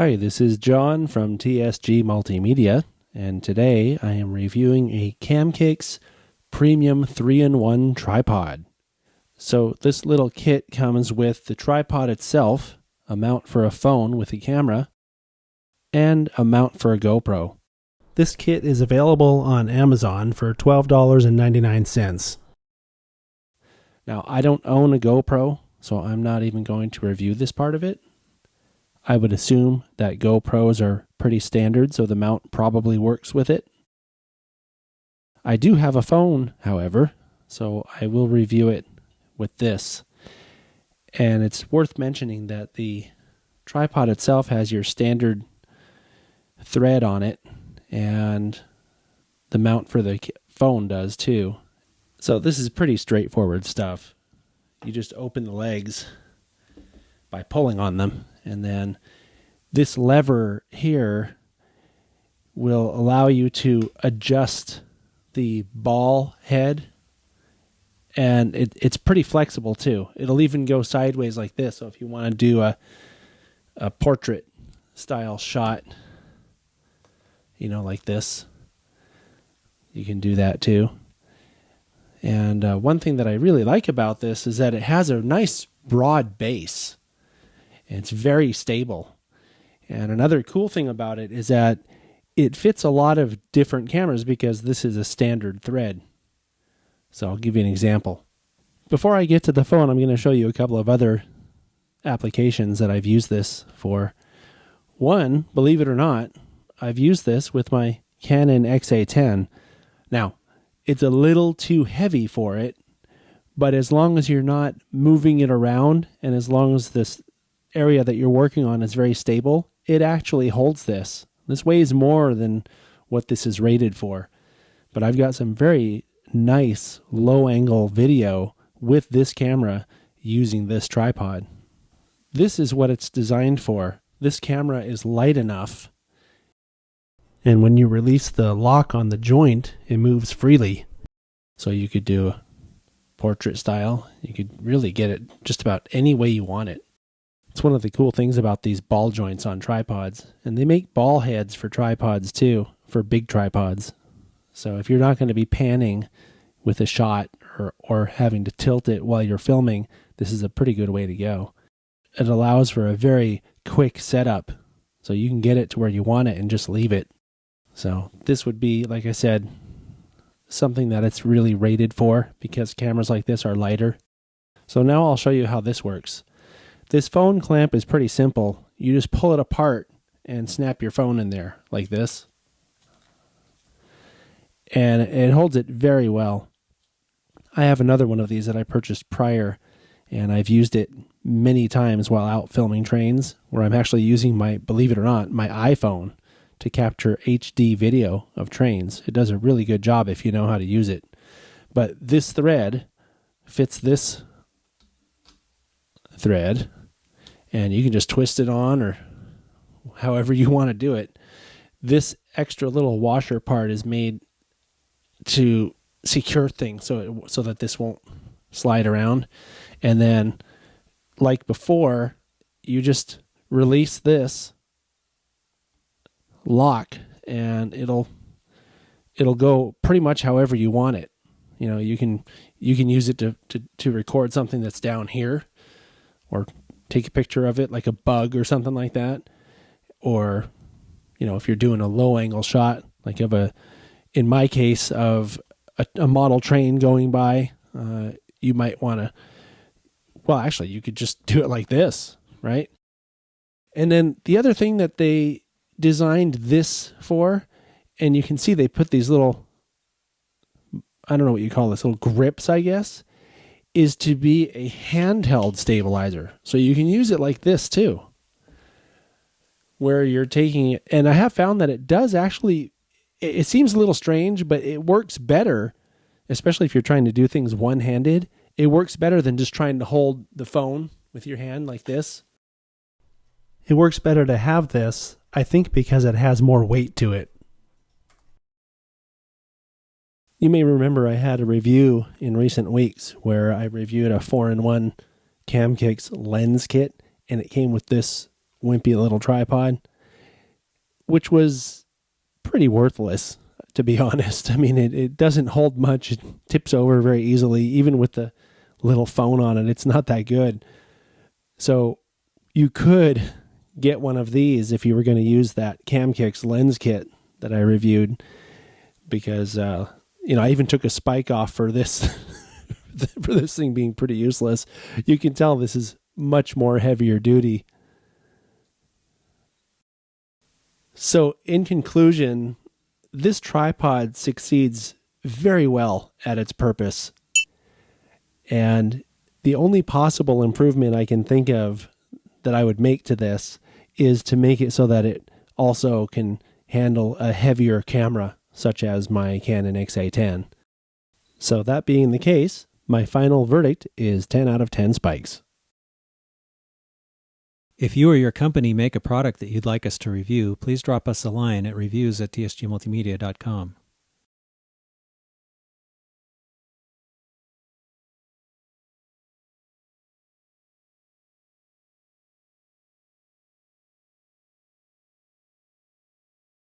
Hi, this is John from TSG Multimedia, and today I am reviewing a CamKix Premium 3-in-1 tripod. So this little kit comes with the tripod itself, a mount for a phone with a camera, and a mount for a GoPro. This kit is available on Amazon for $12.99. Now, I don't own a GoPro, so I'm not even going to review this part of it. I would assume that GoPros are pretty standard, so the mount probably works with it. I do have a phone, however, so I will review it with this. And it's worth mentioning that the tripod itself has your standard thread on it, and the mount for the phone does too. So this is pretty straightforward stuff. You just open the legs by pulling on them, and then this lever here will allow you to adjust the ball head, and it's pretty flexible too. It'll even go sideways like this, so if you want to do a portrait style shot, like this, you can do that too. And one thing that I really like about this is that it has a nice broad base. It's very stable. And another cool thing about it is that it fits a lot of different cameras because this is a standard thread. So I'll give you an example. Before I get to the phone, I'm going to show you a couple of other applications that I've used this for. One, believe it or not, I've used this with my Canon XA10. Now, it's a little too heavy for it, but as long as you're not moving it around and as long as this area that you're working on is very stable, it actually holds this. This weighs more than what this is rated for, but I've got some very nice low angle video with this camera using this tripod. This is what it's designed for. This camera is light enough, and when you release the lock on the joint, it moves freely. So you could do a portrait style. You could really get it just about any way you want it. It's one of the cool things about these ball joints on tripods. And they make ball heads for tripods too, for big tripods. So if you're not going to be panning with a shot or having to tilt it while you're filming, this is a pretty good way to go. It allows for a very quick setup, so you can get it to where you want it and just leave it. So this would be, like I said, something that it's really rated for because cameras like this are lighter. So now I'll show you how this works. This phone clamp is pretty simple. You just pull it apart and snap your phone in there like this. And it holds it very well. I have another one of these that I purchased prior, and I've used it many times while out filming trains, where I'm actually using my, believe it or not, my iPhone to capture HD video of trains. It does a really good job if you know how to use it. But this thread fits this thread, and you can just twist it on or however you want to do it. This extra little washer part is made to secure things so that this won't slide around. And then, like before, you just release this lock and it'll go pretty much however you want it. You can use it to record something that's down here, or take a picture of it like a bug or something like that. Or, if you're doing a low angle shot, like in my case of a model train going by, you might want to, well, actually you could just do it like this, right? And then the other thing that they designed this for, and you can see they put these little, I don't know what you call this, little grips, I guess, is to be a handheld stabilizer. So you can use it like this too, where you're taking it. And I have found that it does actually, it seems a little strange, but it works better, especially if you're trying to do things one-handed. It works better than just trying to hold the phone with your hand like this. It works better to have this, I think, because it has more weight to it. You may remember I had a review in recent weeks where I reviewed a 4-in-1 CamKix lens kit, and it came with this wimpy little tripod, which was pretty worthless, to be honest. I mean, it doesn't hold much. It tips over very easily. Even with the little phone on it, it's not that good. So you could get one of these if you were going to use that CamKix lens kit that I reviewed, because I even took a spike off for this for this thing being pretty useless. You can tell this is much more heavier duty. So in conclusion, this tripod succeeds very well at its purpose. And the only possible improvement I can think of that I would make to this is to make it so that it also can handle a heavier camera, such as my Canon XA10. So that being the case, my final verdict is 10 out of 10 spikes. If you or your company make a product that you'd like us to review, please drop us a line at reviews@tsgmultimedia.com.